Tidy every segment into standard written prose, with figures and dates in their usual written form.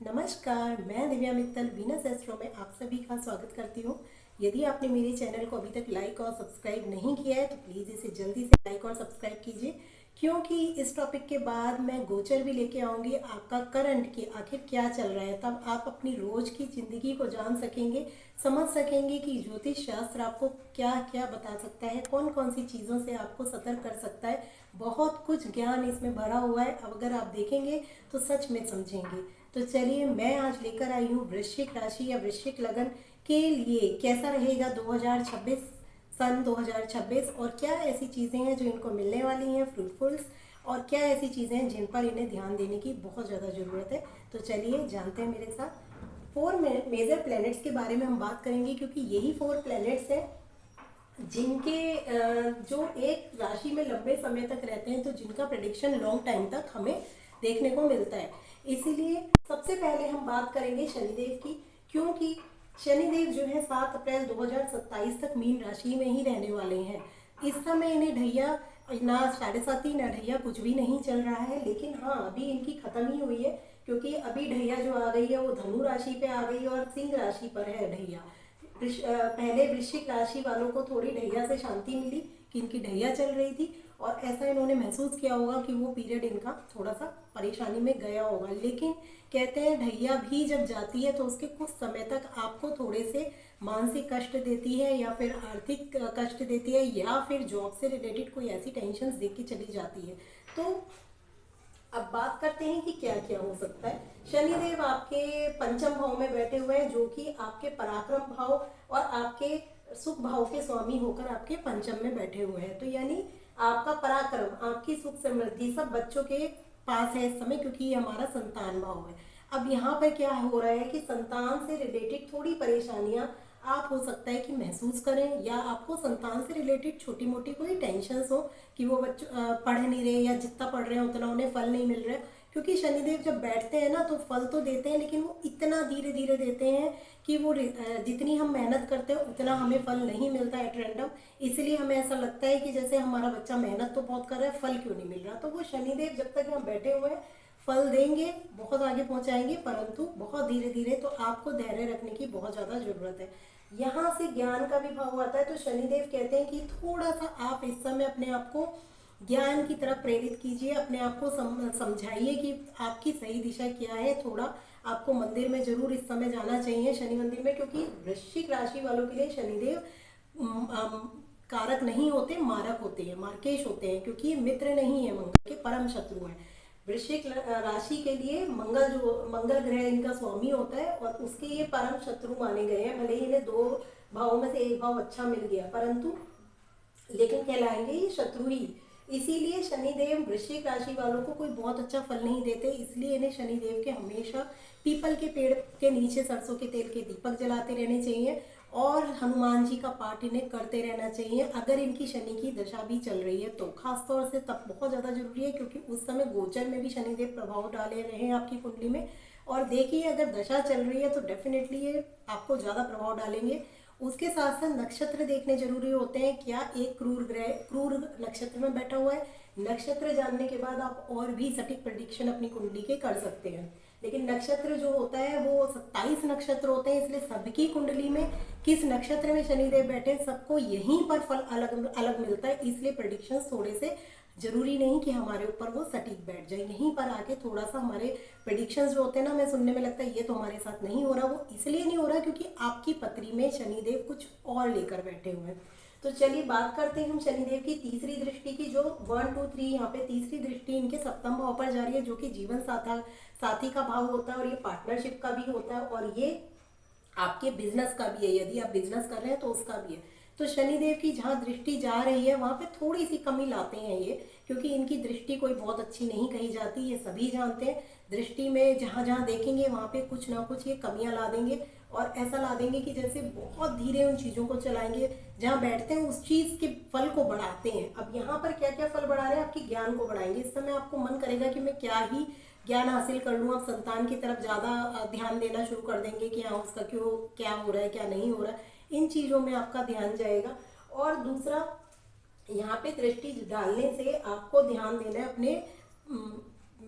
नमस्कार, मैं Divya Mittal Venus astro में आप सभी का स्वागत करती हूँ। यदि आपने मेरे चैनल को अभी तक लाइक और सब्सक्राइब नहीं किया है तो प्लीज़ इसे जल्दी से लाइक और सब्सक्राइब कीजिए, क्योंकि इस टॉपिक के बाद मैं गोचर भी लेके आऊँगी आपका करंट कि आखिर क्या चल रहा है। तब आप अपनी रोज़ की ज़िंदगी को जान सकेंगे, समझ सकेंगे कि ज्योतिष शास्त्र आपको क्या क्या बता सकता है, कौन कौन सी चीज़ों से आपको सतर्क कर सकता है। बहुत कुछ ज्ञान इसमें भरा हुआ है, अगर आप देखेंगे तो सच में समझेंगे। तो चलिए, मैं आज लेकर आई हूँ वृश्चिक राशि या वृश्चिक लगन के लिए कैसा रहेगा 2026, सन 2026, और क्या ऐसी चीज़ें हैं जो इनको मिलने वाली हैं फ्रूटफुल्स, और क्या ऐसी चीज़ें हैं जिन पर इन्हें ध्यान देने की बहुत ज़्यादा ज़रूरत है। तो चलिए जानते हैं मेरे साथ। फोर मेजर प्लैनेट्स के बारे में हम बात करेंगे, क्योंकि यही फोर प्लैनेट्स हैं जिनके जो एक राशि में लंबे समय तक रहते हैं, तो जिनका प्रेडिक्शन लॉन्ग टाइम तक हमें देखने को मिलता है। इसीलिए सबसे पहले हम बात करेंगे शनिदेव की, क्योंकि शनिदेव जो है 7 अप्रैल 2027 तक मीन राशि में ही रहने वाले हैं। इस समय इन्हें ढैया ना 7.5 ना ढैया कुछ भी नहीं चल रहा है, लेकिन हाँ अभी इनकी खत्म ही हुई है, क्योंकि अभी ढैया जो आ गई है वो धनु राशि पे आ गई है और सिंह राशि पर है ढैया। पहले वृश्चिक राशि वालों को थोड़ी ढैया से शांति मिली कि इनकी ढैया चल रही थी, और ऐसा इन्होंने महसूस किया होगा कि वो पीरियड इनका थोड़ा सा परेशानी में गया होगा। लेकिन कहते हैं ढैया भी जब जाती है तो उसके कुछ समय तक आपको थोड़े से मानसिक कष्ट देती है, या फिर आर्थिक कष्ट देती है, या फिर जॉब से रिलेटेड कोई ऐसी टेंशन दे के चली जाती है। तो अब बात करते हैं कि क्या क्या हो सकता है। शनिदेव आपके पंचम भाव में बैठे हुए हैं, जो कि आपके पराक्रम भाव और आपके सुख भाव के स्वामी होकर आपके पंचम में बैठे हुए हैं। तो यानी आपका पराक्रम, आपकी सुख समृद्धि सब बच्चों के पास है इस समय, क्योंकि ये हमारा संतान भाव है। अब यहाँ पर क्या हो रहा है कि संतान से रिलेटेड थोड़ी परेशानियां आप हो सकता है कि महसूस करें, या आपको संतान से रिलेटेड छोटी मोटी कोई टेंशन हो कि वो बच्चे पढ़ नहीं रहे, या जितना पढ़ रहे हैं उतना उन्हें फल नहीं मिल रहा है। क्योंकि शनिदेव जब बैठते हैं ना तो फल तो देते हैं, लेकिन वो इतना धीरे धीरे देते हैं कि वो जितनी हम मेहनत करते हैं उतना हमें फल नहीं मिलता है एट रैंडम। इसलिए हमें ऐसा लगता है कि जैसे हमारा बच्चा मेहनत तो बहुत कर रहा है, फल क्यों नहीं मिल रहा। तो वो शनिदेव जब तक यहाँ बैठे हुए हैं फल देंगे, बहुत आगे पहुंचाएंगे, परंतु बहुत धीरे धीरे। तो आपको धैर्य रखने की बहुत ज़्यादा ज़रूरत है। यहाँ से ज्ञान का भी भाव आता है, तो शनिदेव कहते हैं कि थोड़ा सा आप इस समय अपने आप को ज्ञान की तरफ प्रेरित कीजिए, अपने आप को समझाइए कि आपकी सही दिशा क्या है। थोड़ा आपको मंदिर में जरूर इस समय जाना चाहिए, शनि मंदिर में, क्योंकि वृश्चिक राशि वालों के लिए शनिदेव कारक नहीं होते, मारक होते हैं, मार्केश होते हैं, क्योंकि मित्र नहीं है, मंगल के परम शत्रु हैं। वृश्चिक राशि के लिए मंगल ग्रह इनका स्वामी होता है, और उसके ये परम शत्रु माने गए हैं। भले ही इन्हें दो भावों में से एक भाव अच्छा मिल गया, परंतु लेकिन कहलाएंगे ये शत्रु ही। इसीलिए शनिदेव वृश्चिक राशि वालों को कोई बहुत अच्छा फल नहीं देते, इसलिए इन्हें शनिदेव के हमेशा पीपल के पेड़ के नीचे सरसों के तेल के दीपक जलाते रहने चाहिए, और हनुमान जी का पाठ इन्हें करते रहना चाहिए अगर इनकी शनि की दशा भी चल रही है तो। खासतौर से तब बहुत ज़्यादा जरूरी है, क्योंकि उस समय गोचर में भी शनिदेव प्रभाव डाले रहे हैं आपकी कुंडली में। और देखिए, अगर दशा चल रही है तो डेफिनेटली ये आपको ज़्यादा प्रभाव डालेंगे। उसके साथ साथ नक्षत्र देखने जरूरी होते हैं। क्या एक क्रूर ग्रह क्रूर नक्षत्र में बैठा हुआ है, नक्षत्र जानने के बाद आप और भी सटीक प्रेडिक्शन अपनी कुंडली के कर सकते हैं। लेकिन नक्षत्र जो होता है वो 27 नक्षत्र होते हैं, इसलिए सबकी कुंडली में किस नक्षत्र में शनिदेव बैठे सबको यहीं पर फल अलग अलग मिलता है। इसलिए प्रेडिक्शन थोड़े से जरूरी नहीं कि हमारे ऊपर वो सटीक बैठ जाए, यहीं पर आके थोड़ा सा हमारे प्रेडिक्शंस जो होते हैं ना, हमें सुनने में लगता है ये तो हमारे साथ नहीं हो रहा। वो इसलिए नहीं हो रहा क्योंकि आपकी पत्री में शनिदेव कुछ और लेकर बैठे हुए हैं। तो चलिए बात करते हैं हम शनिदेव की तीसरी दृष्टि की, जो 1 2 3 यहाँ पे तीसरी दृष्टि इनके सप्तम भाव पर जा रही है, जो कि जीवन साथी का भाव होता है, और ये पार्टनरशिप का भी होता है, और ये आपके बिजनेस का भी है। यदि आप बिजनेस कर रहे हैं तो उसका भी है। तो शनिदेव की जहाँ दृष्टि जा रही है वहाँ पे थोड़ी सी कमी लाते हैं ये, क्योंकि इनकी दृष्टि कोई बहुत अच्छी नहीं कही जाती, ये सभी जानते हैं। दृष्टि में जहाँ जहाँ देखेंगे वहाँ पे कुछ ना कुछ ये कमियाँ ला देंगे, और ऐसा ला देंगे कि जैसे बहुत धीरे उन चीज़ों को चलाएंगे। जहाँ बैठते हैं उस चीज़ के फल को बढ़ाते हैं। अब यहाँ पर क्या क्या फल बढ़ा रहे हैं, आपके ज्ञान को बढ़ाएंगे। इस समय आपको मन करेगा कि मैं क्या ही ज्ञान हासिल कर लूँ। आप संतान की तरफ ज़्यादा ध्यान देना शुरू कर देंगे कि हाँ उसका क्यों क्या हो रहा है, क्या नहीं हो रहा है, इन चीज़ों में आपका ध्यान जाएगा। और दूसरा, यहाँ पे दृष्टि डालने से आपको ध्यान देना है अपने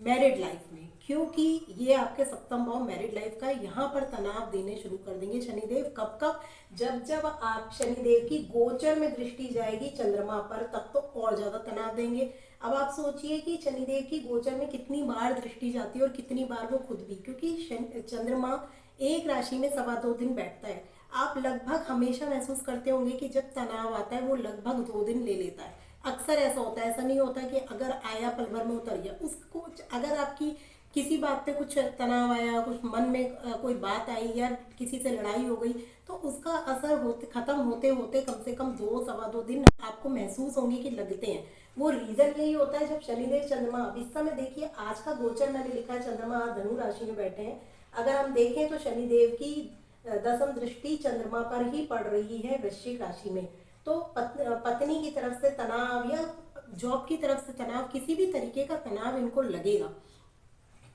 मैरिड लाइफ में, क्योंकि ये आपके सप्तम भाव मैरिड लाइफ का यहाँ पर तनाव देने शुरू कर देंगे शनिदेव। कब कब? जब जब आप शनिदेव की गोचर में दृष्टि जाएगी चंद्रमा पर, तब तो और ज्यादा तनाव देंगे। अब आप सोचिए कि शनिदेव की गोचर में कितनी बार दृष्टि जाती है और कितनी बार वो खुद भी, क्योंकि चंद्रमा एक राशि में 2.25 दिन बैठता है। आप लगभग हमेशा महसूस करते होंगे कि जब तनाव आता है वो लगभग 2 दिन ले लेता है। अक्सर ऐसा होता है, ऐसा नहीं होता कि अगर आया पल भर में उतर गया। उसको अगर आपकी किसी बात पे कुछ तनाव आया, कुछ मन में कोई बात आई या किसी से लड़ाई हो गई, तो उसका असर खत्म होते होते कम से कम 2 सवा 2 दिन आपको महसूस होंगे कि लगते हैं। वो रीजन यही होता है जब शनिदेव चंद्रमा, अब इस समय देखिए आज का गोचर मैंने लिखा है, चंद्रमा आज धनु राशि में बैठे हैं। अगर हम देखें तो शनिदेव की दसम दृष्टि चंद्रमा पर ही पड़ रही है वृश्चिक राशि में। तो पत्नी की तरफ से तनाव या जॉब की तरफ से तनाव, किसी भी तरीके का तनाव इनको लगेगा,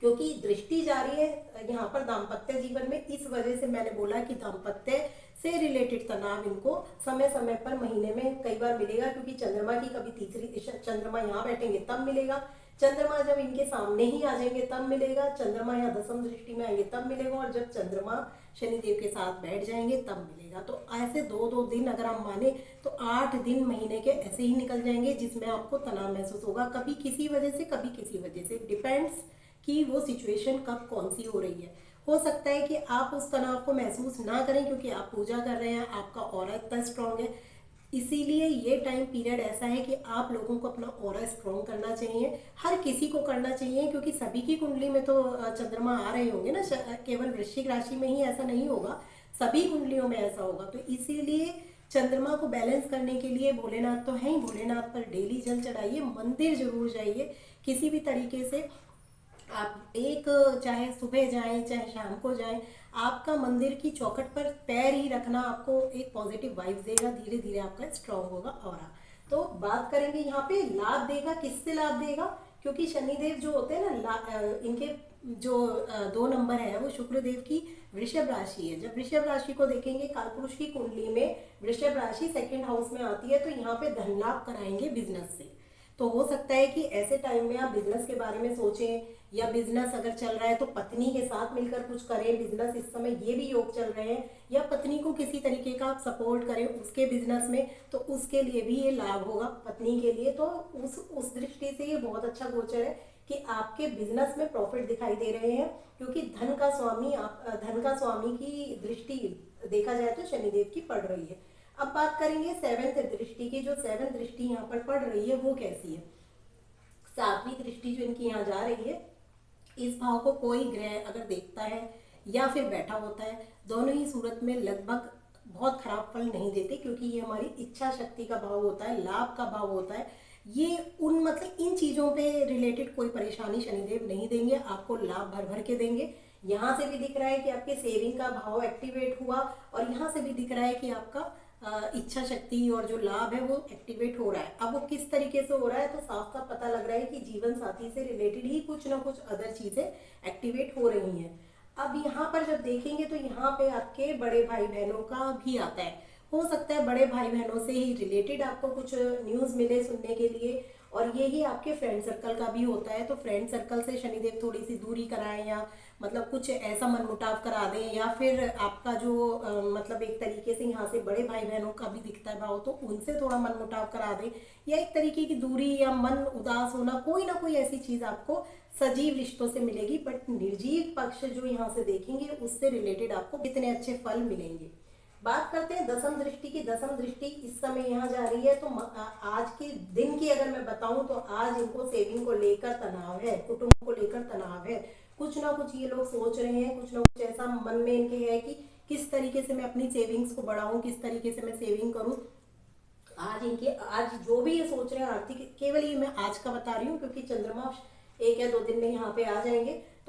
क्योंकि दृष्टि जा रही है यहाँ पर दाम्पत्य जीवन में। इस वजह से मैंने बोला कि दाम्पत्य से रिलेटेड तनाव इनको समय समय पर महीने में कई बार मिलेगा, क्योंकि चंद्रमा की कभी तीसरी चंद्रमा यहाँ बैठेंगे तब मिलेगा, चंद्रमा जब इनके सामने ही आ जाएंगे तब मिलेगा, चंद्रमा यहाँ दसम दृष्टि में आएंगे तब मिलेगा, और जब चंद्रमा शनिदेव के साथ बैठ जाएंगे तब मिलेगा। तो ऐसे 2-2 दिन अगर हम माने तो 8 दिन महीने के ऐसे ही निकल जाएंगे जिसमें आपको तनाव महसूस होगा, कभी किसी वजह से कभी किसी वजह से, डिपेंड्स कि वो सिचुएशन कब कौन सी हो रही है। हो सकता है कि आप उस तनाव को महसूस ना करें क्योंकि आप पूजा कर रहे हैं, आपका ऑरा इतना स्ट्रांग है। इसीलिए ये टाइम पीरियड ऐसा है कि आप लोगों को अपना ऑरा स्ट्रांग करना चाहिए, हर किसी को करना चाहिए, क्योंकि सभी की कुंडली में तो चंद्रमा आ रहे होंगे ना, केवल वृश्चिक राशि में ही ऐसा नहीं होगा, सभी कुंडलियों में ऐसा होगा। तो इसीलिए चंद्रमा को बैलेंस करने के लिए भोलेनाथ तो हैं ही, भोलेनाथ पर डेली जल चढ़ाइए, मंदिर जरूर जाइए किसी भी तरीके से। आप चाहे सुबह जाएं चाहे शाम को जाएं, आपका मंदिर की चौखट पर पैर ही रखना आपको एक पॉजिटिव वाइब देगा, धीरे धीरे आपका स्ट्रांग होगा ऑरा। तो बात करेंगे यहाँ पे लाभ देगा, किससे लाभ देगा, क्योंकि शनिदेव जो होते हैं ना, इनके जो 2 नंबर है वो शुक्रदेव की वृषभ राशि है। जब वृषभ राशि को देखेंगे, कालपुरुष की कुंडली में वृषभ राशि 2nd हाउस में आती है, तो यहाँ पे धन लाभ कराएंगे बिजनेस से। तो हो सकता है कि ऐसे टाइम में आप बिजनेस के बारे में सोचें, या बिजनेस अगर चल रहा है तो पत्नी के साथ मिलकर कुछ करें बिजनेस, इस समय ये भी योग चल रहे हैं, या पत्नी को किसी तरीके का आप सपोर्ट करें उसके बिजनेस में, तो उसके लिए भी ये लाभ होगा पत्नी के लिए। तो उस दृष्टि से ये बहुत अच्छा गोचर है कि आपके बिजनेस में प्रॉफिट दिखाई दे रहे हैं, क्योंकि धन का स्वामी की दृष्टि देखा जाए तो शनिदेव की पड़ रही है। अब बात करेंगे 7th दृष्टि की। जो 7th दृष्टि यहाँ पर पड़ रही है वो कैसी है? 7वीं दृष्टि जो इनकी यहाँ जा रही है, इस भाव को कोई ग्रह अगर देखता है या फिर बैठा होता है, दोनों ही सूरत में लगभग बहुत खराब फल नहीं देते, क्योंकि ये हमारी इच्छा शक्ति का भाव होता है, लाभ का भाव होता है। ये इन चीजों पे रिलेटेड कोई परेशानी शनिदेव नहीं देंगे, आपको लाभ भर भर के देंगे। यहाँ से भी दिख रहा है कि आपके सेविंग का भाव एक्टिवेट हुआ, और यहाँ से भी दिख रहा है कि आपका इच्छा शक्ति और जो लाभ है वो एक्टिवेट हो रहा है। अब वो किस तरीके से हो रहा है, तो साफ साफ पता लग रहा है कि जीवन साथी से रिलेटेड ही कुछ ना कुछ अदर चीजें एक्टिवेट हो रही हैं। अब यहाँ पर जब देखेंगे तो यहाँ पे आपके बड़े भाई बहनों का भी आता है। हो सकता है बड़े भाई बहनों से ही रिलेटेड आपको कुछ न्यूज मिले सुनने के लिए, और यही आपके फ्रेंड सर्कल का भी होता है। तो फ्रेंड सर्कल से शनिदेव थोड़ी सी दूरी कराएं, या मतलब कुछ ऐसा मनमुटाव करा दें, या फिर आपका जो मतलब एक तरीके से यहाँ से बड़े भाई बहनों का भी दिखता है भाव, तो उनसे थोड़ा मनमुटाव करा दें, या एक तरीके की दूरी या मन उदास होना, कोई ना कोई ऐसी चीज आपको सजीव रिश्तों से मिलेगी। बट निर्जीव पक्ष जो यहाँ से देखेंगे उससे रिलेटेड आपको कितने अच्छे फल मिलेंगे। बात करते हैं दसम दृष्टि की। दसम दृष्टि इस समय यहाँ जा रही है, तो आज के दिन की अगर मैं बताऊं तो आज इनको सेविंग को लेकर तनाव है, कुटुंब को लेकर तनाव है, कुछ ना कुछ ये लोग सोच रहे हैं, कुछ ना कुछ ऐसा मन में इनके है कि किस तरीके से मैं अपनी सेविंग्स को बढ़ाऊं, किस तरीके से मैं सेविंग करूं। आज जो भी ये सोच रहे हैं आर्थिक, केवल ये मैं आज का बता रही हूँ, क्योंकि चंद्रमा 1 या 2 दिन में यहाँ पे आ जाएंगे।